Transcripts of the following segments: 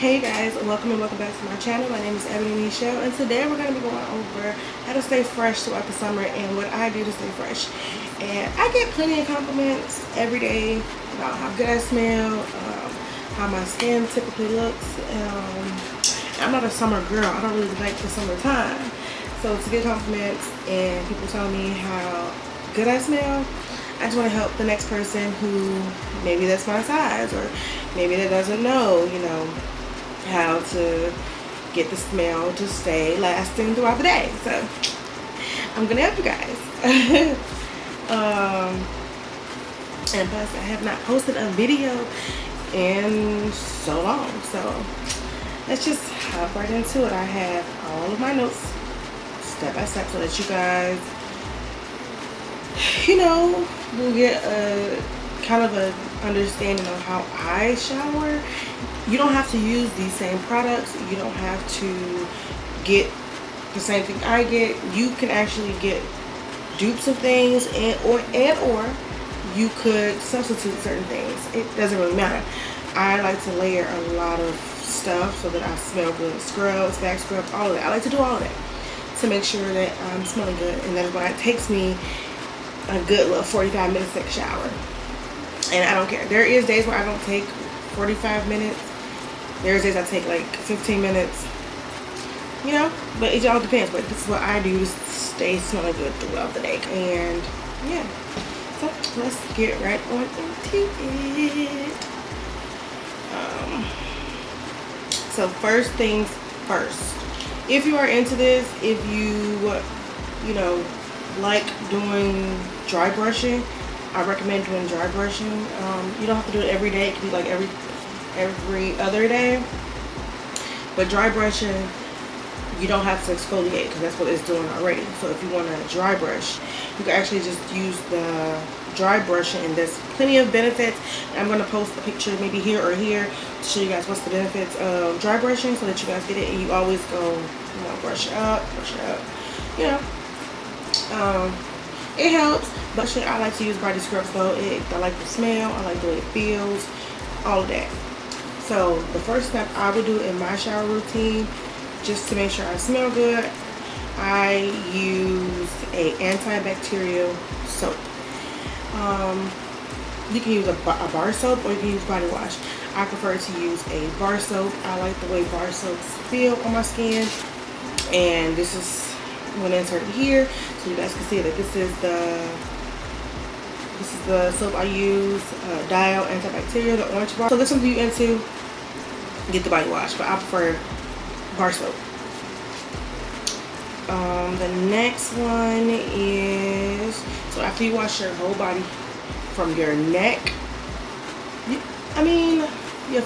Hey guys, welcome and welcome back to my channel. My name is Ebony Michelle, and today we're going to be going over how to stay fresh throughout the summer and what I do to stay fresh. And I get plenty of compliments every day about how good I smell, how my skin typically looks. I'm not a summer girl. I don't really like the summertime. So to get compliments and people tell me how good I smell, I just want to help the next person who maybe that's my size or maybe that doesn't know, how to get the smell to stay lasting throughout the day. So I'm gonna help you guys. And plus I have not posted a video in so long, so let's just hop right into it. I have all of my notes step by step so that you guys will get a kind of a understanding of how I shower. You don't have to use these same products. You don't have to get the same thing I get. You can actually get dupes of things or you could substitute certain things. It doesn't really matter. I like to layer a lot of stuff so that I smell good. Scrubs, back scrubs, all of that. I like to do all of that to make sure that I'm smelling good. And that's why it takes me a good little 45 minutes to take a shower. And I don't care. There is days where I don't take 45 minutes. There's days I take like 15 minutes. But it all depends. But this is what I do to stay smelling good throughout the day. And yeah. So let's get right on into it. So first things first. If you are into this, if you like doing dry brushing, I recommend doing dry brushing. You don't have to do it every day. It can be like every other day. But dry brushing, you don't have to exfoliate because that's what it's doing already. So if you want to dry brush, you can actually just use the dry brushing, and there's plenty of benefits. I'm going to post a picture maybe here or here to show you guys what's the benefits of dry brushing so that you guys get it and you always go, brush it up. It helps, but I like to use body scrubs though. I like the smell, I like the way it feels, all of that. So the first step I would do in my shower routine, just to make sure I smell good, I use a antibacterial soap. You can use a bar soap or you can use body wash. I prefer to use a bar soap. I like the way bar soaps feel on my skin, and this is when inserted here, so you guys can see that this is the soap I use, Dial antibacterial, the orange bar. So this one you into, get the body wash, but I prefer bar soap. The next one is, so after you wash your whole body from your neck,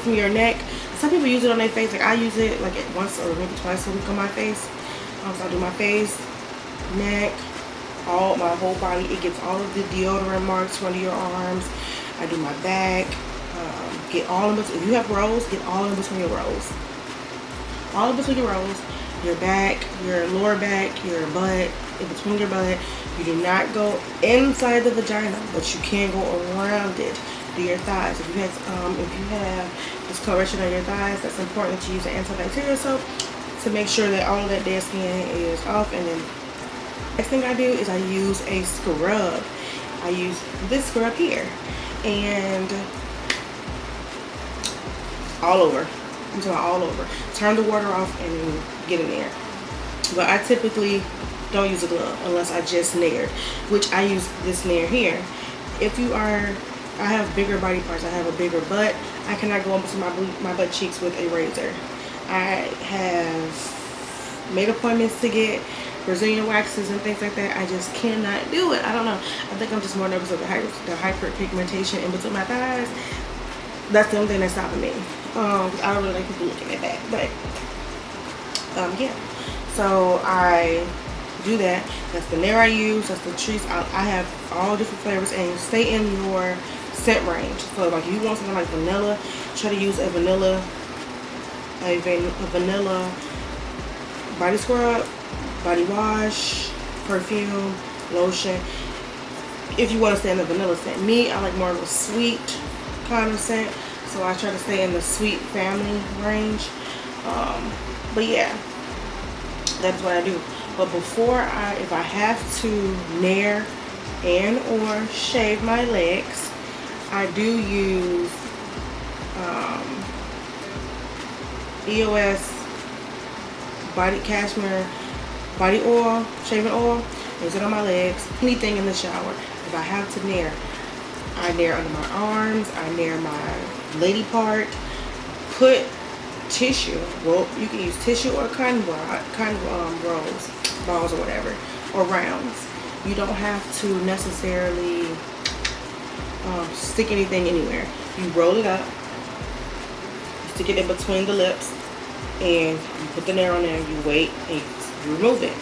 from your neck. Some people use it on their face. Like I use it like once or maybe twice a week on my face. So I do my face, neck, my whole body. It gets all of the deodorant marks under your arms. I do my back. Get all in between. If you have rolls, get all in between your rolls. All in between your rolls. Your back, your lower back, your butt, in between your butt. You do not go inside the vagina, but you can go around it. Do your thighs. If you have discoloration on your thighs, that's important to use an antibacterial soap to make sure that all of that dead skin is off. And then next thing I do is I use a scrub. I use this scrub here and all over. I'm talking all over. Turn the water off and get in there. But I typically don't use a glove unless I just nared, which I use this nair here. I have bigger body parts. I have a bigger butt. I cannot go into my butt cheeks with a razor. I have made appointments to get Brazilian waxes and things like that. I just cannot do it. I don't know. I think I'm just more nervous of the hyperpigmentation in between my thighs. That's the only thing that's stopping me. I don't really like people looking at that. But yeah. So I do that. That's the nair I use. That's the treats. I have all different flavors, and stay in your scent range. So like if you want something like vanilla, try to use a vanilla body scrub, body wash, perfume, lotion. If you want to stay in the vanilla scent. Me, I like more of a sweet kind of scent. So I try to stay in the sweet family range. But yeah, that's what I do. But if I have to nair and or shave my legs, I do use EOS cashmere body oil, shaving oil. Use it on my legs, anything in the shower. If I have to nair, I nair under my arms, I nair my lady part. Put tissue, well, you can use tissue or cotton balls or whatever, or rounds. You don't have to necessarily stick anything anywhere. You roll it up, stick it in between the lips, and you put the nair on there, you wait, and you remove it.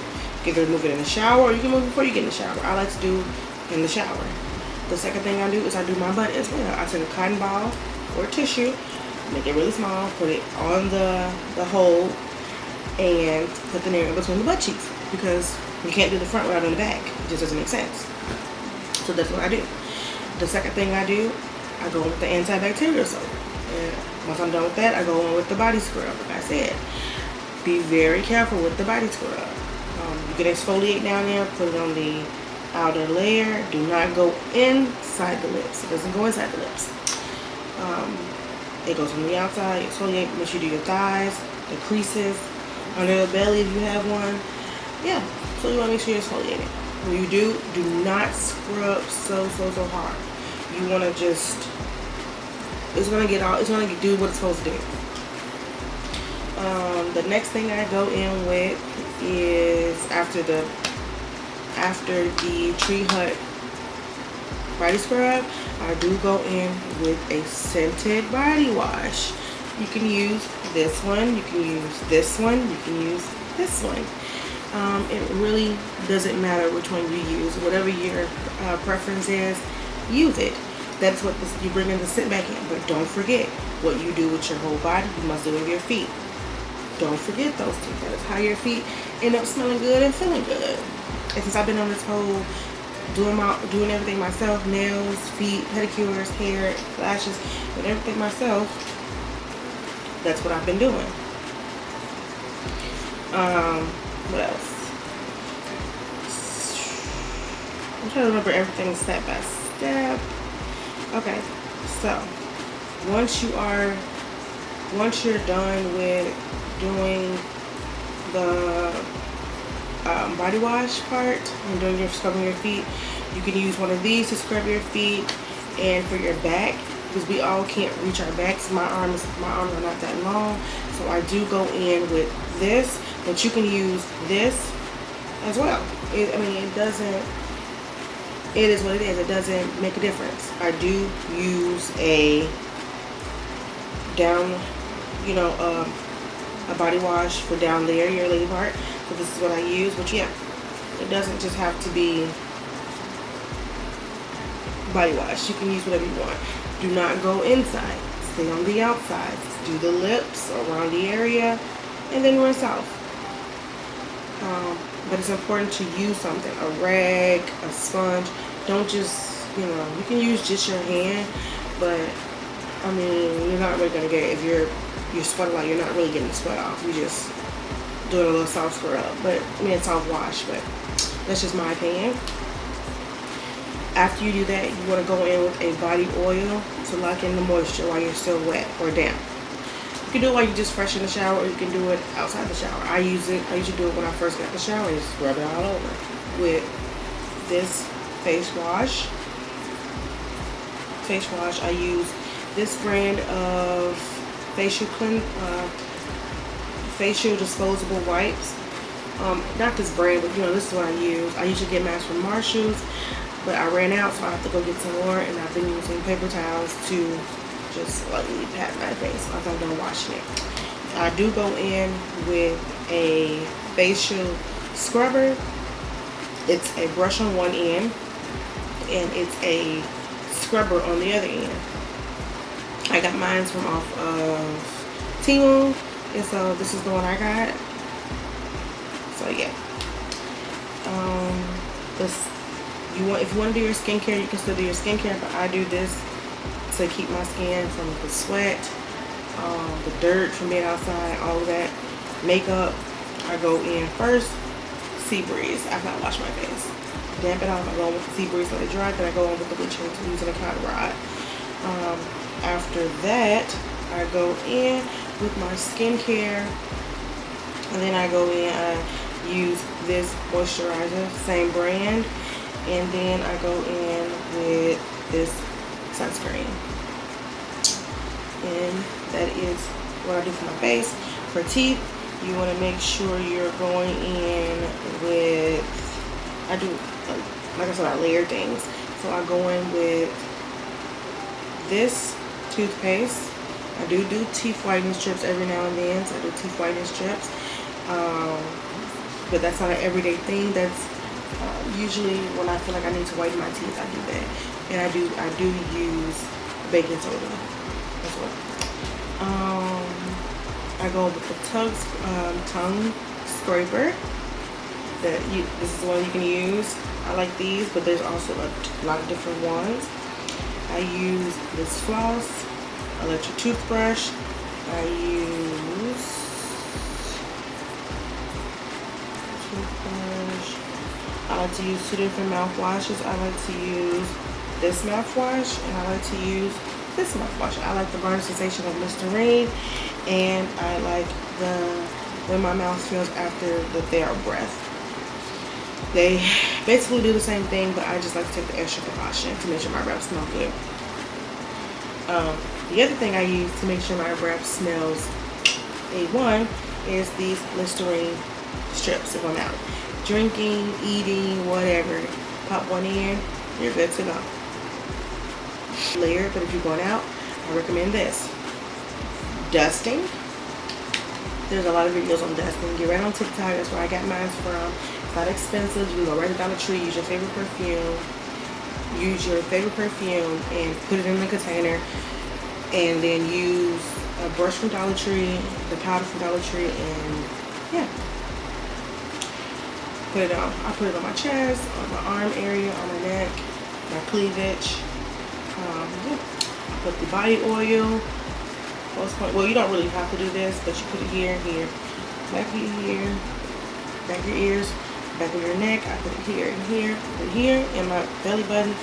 You can remove it in the shower, or you can move it before you get in the shower. I like to do in the shower. The second thing I do is I do my butt as well. I take a cotton ball or tissue, make it really small, put it on the hole, and put the nair in between the butt cheeks, because you can't do the front without doing the back. It just doesn't make sense. So that's what I do. The second thing I do, I go in with the antibacterial soap. And once I'm done with that, I go in with the body scrub. Like I said, be very careful with the body scrub. You can exfoliate down there, put it on the outer layer. Do not go inside the lips. It doesn't go inside the lips. It goes on the outside. Exfoliate. Make sure you do your thighs, the creases, under the belly if you have one. Yeah. So you want to make sure you're exfoliating. When you do not scrub so hard. You want to just, it's gonna do what it's supposed to do. The next thing I go in with is after the Tree Hut body scrub, I do go in with a scented body wash. You can use this one, you can use this one, you can use this one. It really doesn't matter which one you use. Whatever your preference is, use it. That's what you bring in the scent back in. But don't forget, what you do with your whole body, you must do with your feet. Don't forget those two. That is how your feet end up smelling good and feeling good. And since I've been on this whole doing everything myself, nails, feet, pedicures, hair, lashes, and everything myself, that's what I've been doing. What else? I'm trying to remember everything step by step. Okay, so once you're done with doing the body wash part and doing your scrubbing your feet, you can use one of these to scrub your feet. And for your back, because we all can't reach our backs, my arms are not that long, so I do go in with this. But you can use this as well. It is what it is. It doesn't make a difference. I do use a body wash for down there, your lady part. So this is what I use. But yeah, it doesn't just have to be body wash. You can use whatever you want. Do not go inside. Stay on the outside. Do the lips, around the area, and then rinse off. But it's important to use something, a rag, a sponge. Don't just, you can use just your hand, but you're not really gonna get it. If you're sweat a lot, you're not really getting the sweat off. You're just doing a little soft scrub, but soft wash. But that's just my opinion. After you do that, you want to go in with a body oil to lock in the moisture while you're still wet or damp. You can do it while you're just fresh in the shower, or you can do it outside the shower. I usually do it when I first got the shower and just rub it all over with this face wash. I use this brand of facial disposable wipes. Not this brand, but this is what I use. I usually get mine from Marshalls, but I ran out, so I have to go get some more. And I've been using paper towels to just lightly pat my face after I'm done washing it. I do go in with a facial scrubber. It's a brush on one end, and it's a scrubber on the other end. I got mine from off of Temu, and so this is the one I got. So yeah. If you want to do your skincare, you can still do your skincare, but I do this to keep my skin from the sweat, the dirt from being outside, all of that. Makeup, I go in first, Sea Breeze. I've not washed my face. Damp it off, I go in with the Sea Breeze, let it dry, then I go in with the bleaching using a cotton rod. After that, I go in with my skincare, and then I go in, I use this moisturizer, same brand, and then I go in with this sunscreen. And that is what I do for my face. For teeth, you want to make sure you're going in with, I do, like I said, I layer things. So I go in with this toothpaste. I do teeth whitening strips every now and then. So I do teeth whitening strips. But that's not an everyday thing. That's usually when I feel like I need to whiten my teeth, I do that. And I do use baking soda as well. I go with the tongue scraper. This is the one you can use. I like these, but there's also a lot of different ones. I use this floss, electric toothbrush. I use toothbrush. I like to use two different mouthwashes. I like to use this mouthwash, and I like to use this mouthwash. I like the burn sensation of Listerine, and I like when my mouth feels after the TheraBreath. They basically do the same thing, but I just like to take the extra precaution to make sure my breath smells good. The other thing I use to make sure my breath smells A1 is these Listerine strips. If I'm out drinking, eating, whatever, pop one in, you're good to go. Layer, but if you're going out, I recommend this. Dusting. There's a lot of videos on dusting. Get right on TikTok. That's where I got mine from. It's not expensive. You go right down the tree. Use your favorite perfume. Use your favorite perfume and put it in the container. And then use a brush from Dollar Tree, the powder from Dollar Tree, and yeah. Put it on. I put it on my chest, on my arm area, on my neck, my cleavage. Yeah. I put the body oil. Well, you don't really have to do this, but you put it here and here. Back of your ear, back of your ears, back of your neck. I put it here and here, put it here, and my belly button.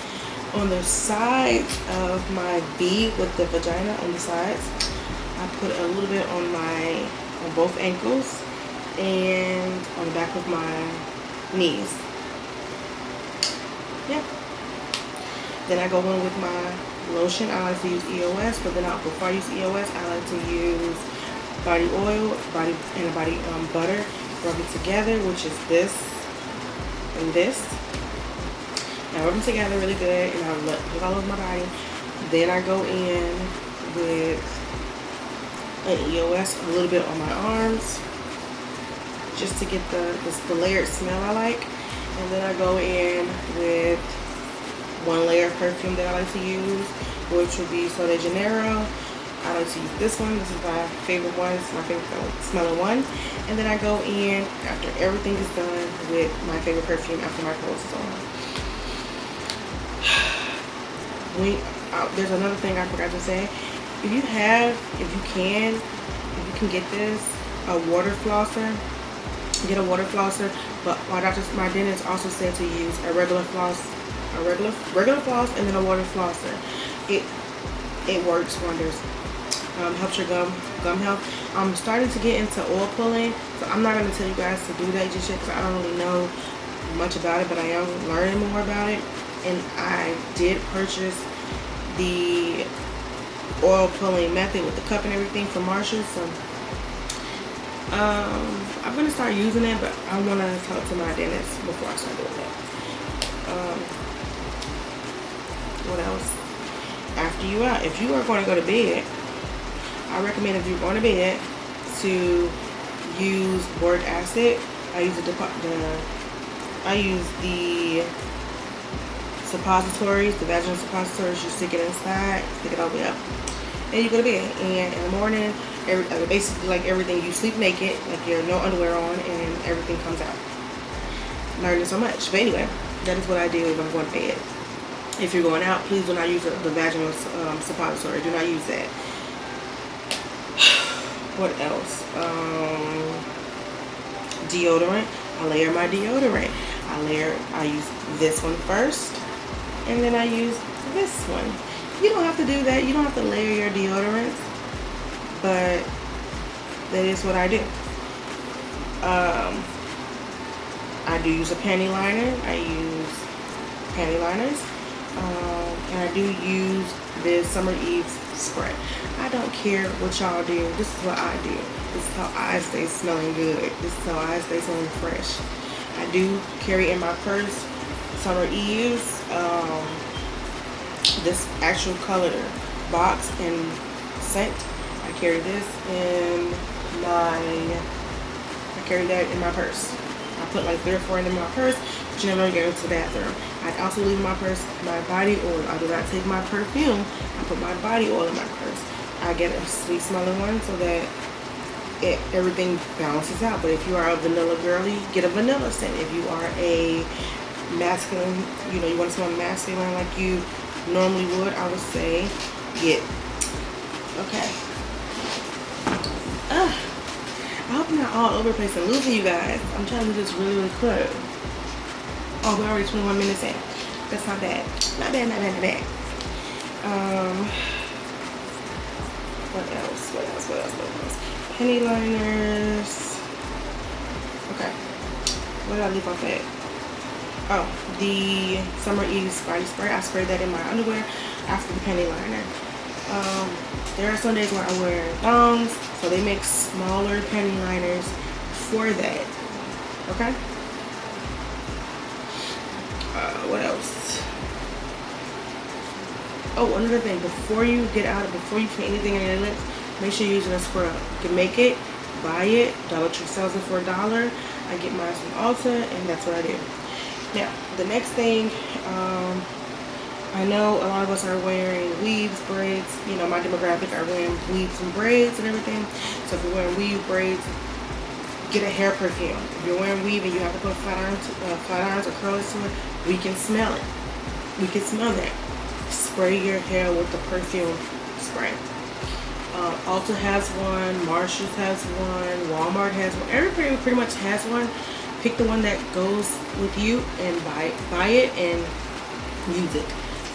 On the sides of my V with the vagina on the sides, I put a little bit on both ankles and on the back of my knees. Yeah. Then I go in with my lotion. I like to use EOS, but then before I use EOS, I like to use body oil, body butter. Rub it together, which is this and this. I rub them together really good, and I put it all over my body. Then I go in with an EOS, a little bit on my arms, just to get the layered smell I like. And then I go in with one layer of perfume that I like to use, which would be Sol de Janeiro. I like to use this one. This is my favorite one. It's my favorite smelling one. And then I go in after everything is done with my favorite perfume after my clothes is on. There's another thing I forgot to say. If you can get this, a water flosser, get a water flosser. But my dentist also said to use a regular floss, and then a water flosser. It works wonders. Helps your gum health. I'm starting to get into oil pulling, so I'm not going to tell you guys to do that just yet because I don't really know much about it, but I am learning more about it. And I did purchase the oil pulling method with the cup and everything from Marshalls. So I'm going to start using it, but I want to talk to my dentist before I start doing that. What else? If you are going to go to bed, I recommend if you're going to bed to use boric acid. I use the suppositories, the vaginal suppositories. You stick it inside, stick it all the way up, and you go to bed. And in the morning, basically like everything, you sleep naked, like you have no underwear on, and everything comes out. Learning so much. But anyway, that is what I do if I'm going to bed. If you're going out, please do not use the vaginal suppository. Do not use that. What else? Deodorant. I layer my deodorant. I use this one first, and then I use this one. You don't have to do that. You don't have to layer your deodorants, but that is what I do. I do use a panty liner. I use panty liners. And I do use this Summer Eve spray. I don't care what y'all do. This is what I do. This is how I stay smelling good. This is how I stay smelling fresh. I do carry in my purse Summer Eve's this actual color box and scent. I carry this in I carry that in my purse. I put like 3 or 4 in my purse, but you never get into the bathroom. I also leave in my purse my body oil. I do not take my perfume. I put my body oil in my purse. I get a sweet smelling one so that everything balances out. But if you are a vanilla girly, get a vanilla scent. If you are a masculine, you want to smell masculine like you normally would, I would say get. Okay. I hope I'm not all over the place and losing you guys. I'm trying to do this really, really quick. Oh, we're already 21 minutes in. That's not bad. Not bad, not bad, not bad. What else? Penny liners. Okay. What did I leave off at? Oh, the Summer Eve body spray. I sprayed that in my underwear after the penny liner. There are some days where I wear thongs, so they make smaller penny liners for that. Okay? What else? Oh, another thing. Before you get out, before you put anything in your lips, make sure you're using a scrub. You can make it, buy it. Dollar Tree sells it for $1. I get mine from Ulta, and that's what I do. Now, the next thing, I know a lot of us are wearing weaves, braids. My demographic are wearing weaves and braids and everything. So if you're wearing weave, braids, get a hair perfume. If you're wearing weave and you have to put flat irons or curlers to it, we can smell it. We can smell that. Spray your hair with the perfume spray. Ulta has one, Marshalls has one, Walmart has one. Everybody pretty much has one. Pick the one that goes with you and buy it and use it.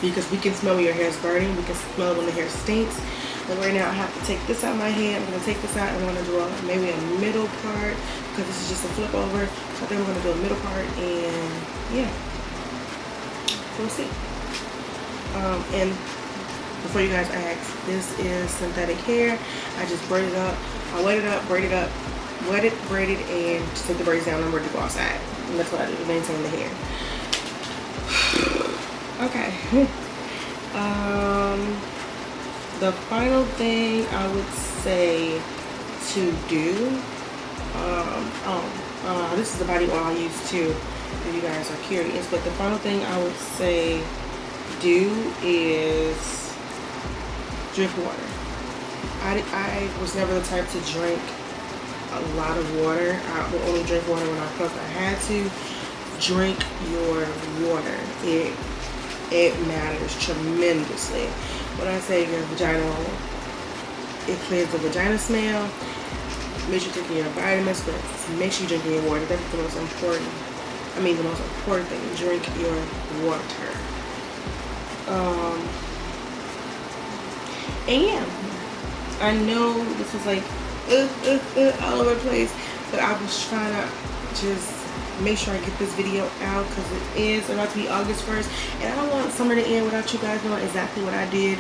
Because we can smell when your hair is burning. We can smell when the hair stinks. But right now I have to take this out of my head. I'm going to take this out and I'm going to do maybe a middle part. Because this is just a flip over. So I think I'm going to do a middle part. And yeah. We'll see. And before you guys ask, this is synthetic hair. I just braided up. I wet it up, braided up, wet it, braided, and just took the braids down and I'm ready to go outside. And that's what I do to maintain the hair. Okay. The final thing I would say to do, this is the body oil I use too, if you guys are curious, but the final thing I would say do is drink water. I was never the type to drink a lot of water. I would only drink water when I felt I had to. Drink your water. It matters tremendously. When I say your vaginal, it clears the vagina smell. Make sure you're drinking your vitamins, but make sure you're drinking your water. That's the most important. The most important thing. Drink your water. And yeah, I know this is like all over the place, but I was trying to just make sure I get this video out because it is about to be August 1st and I don't want summer to end without you guys knowing exactly what I did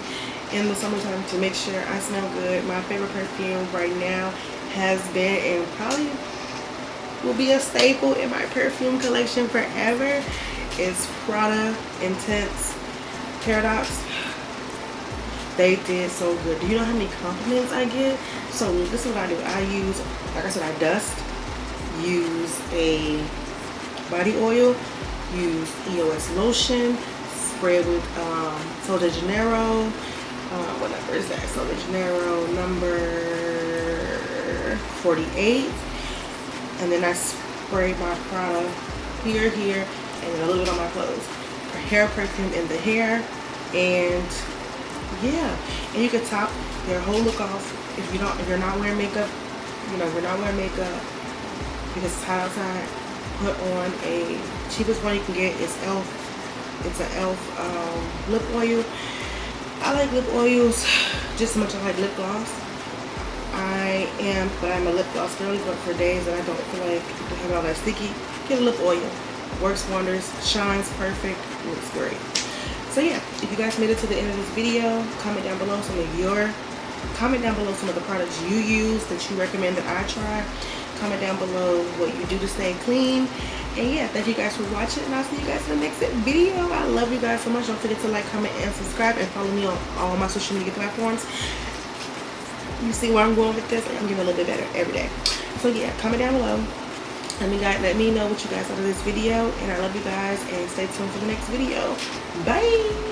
in the summertime to make sure I smell good. My favorite perfume right now has been and probably will be a staple in my perfume collection forever is Prada Intense Paradox. They did so good. Do you know how many compliments I get? So this is what I do. I use, like I said, I dust, use a body oil, use EOS lotion, spray with Sol de Janeiro, whatever is that, Sol de Janeiro number 48, and then I spray my Prada here, and then a little bit on my clothes. hair perfume in the hair. And yeah, and you can top your whole look off if you're not wearing makeup. You know, we're not wearing makeup because it's hot outside. Put on a cheapest one you can get is Elf. It's an Elf lip oil. I like lip oils just as much as I like lip gloss. I'm a lip gloss girly, but for days that I don't feel like having all that sticky, get a lip oil. Works wonders, shines perfect, looks great. So yeah, if you guys made it to the end of this video, comment down below some of the products you use that you recommend that I try. Comment down below what you do to stay clean. And yeah, thank you guys for watching, and I'll see you guys in the next video. I love you guys so much. Don't forget to like, comment, and subscribe, and follow me on all my social media platforms. You see where I'm going with this? I'm getting a little bit better every day. So yeah, comment down below. Let me know what you guys thought of this video, and I love you guys, and stay tuned for the next video. Bye.